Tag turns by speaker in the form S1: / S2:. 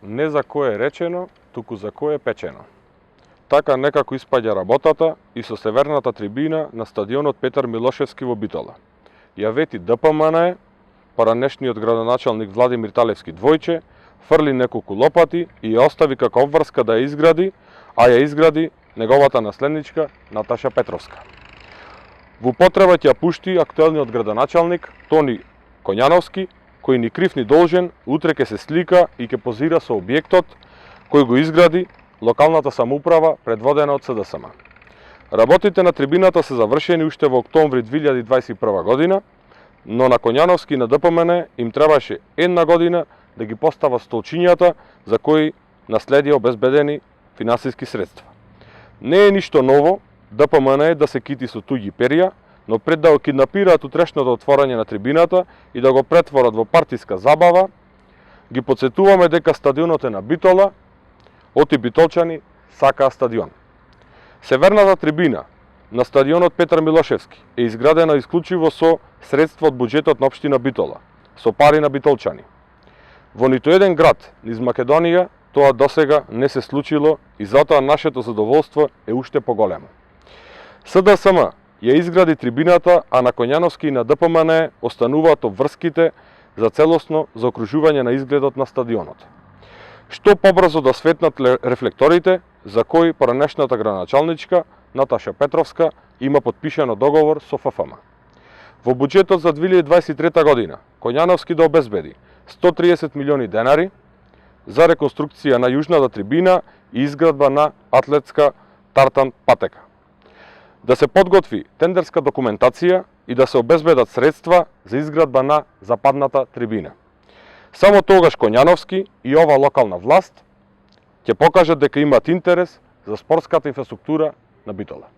S1: не за кое е речено, туку за кое е печено. Така некако испаѓа работата и со северната трибина на стадионот Петар Милошевски во Битола. Ја вети ДПМН, поранешниот градоначалник Владимир Талевски двојче, фрли неколку лопати и ја остави како обврска да ја изгради, а ја изгради неговата наследничка Наташа Петровска. Во употреба ќе ја пушти актуелниот градоначалник Тони Коњановски, кој ни крив ни должен, утре ќе се слика и ќе позира со објектот кој го изгради локалната самоуправа предводена од СДСМ. Работите на трибината се завршени уште во октомври 2021 година, но на Коњановски и на ДПМН им требаше една година да ги постава столчињата за кои наследија обезбедени финансиски средства. Не е ништо ново ДПМН да се кити со туѓи перија, но пред да го киднапираат утрешното отворање на трибината и да го претворат во партиска забава, ги подсетуваме дека стадионот е на Битола, оти битолчани сакаа стадион. Северната трибина на стадионот Петар Милошевски е изградена исклучиво со средства од буџетот на општина Битола, со пари на битолчани. Во ниту еден град низ Македонија тоа досега не се случило и затоа нашето задоволство е уште поголемо. СДСМ ја изгради трибината, а на Коњановски и на ДПМН остануваат обврските за целосно заокружување на изгледот на стадионот. Што побрзо да светнат рефлекторите, за кои поранешната градоначалничка Наташа Петровска има подпишано договор со ФФМ. Во буџетот за 2023 година Коњановски да обезбеди 130 милиони денари за реконструкција на јужната трибина и изградба на атлетска тартан патека. Да се подготви тендерска документација и да се обезбедат средства за изградба на западната трибина. Само тогаш Коњановски и ова локална власт ќе покажат дека имаат интерес за спортската инфраструктура на Битола.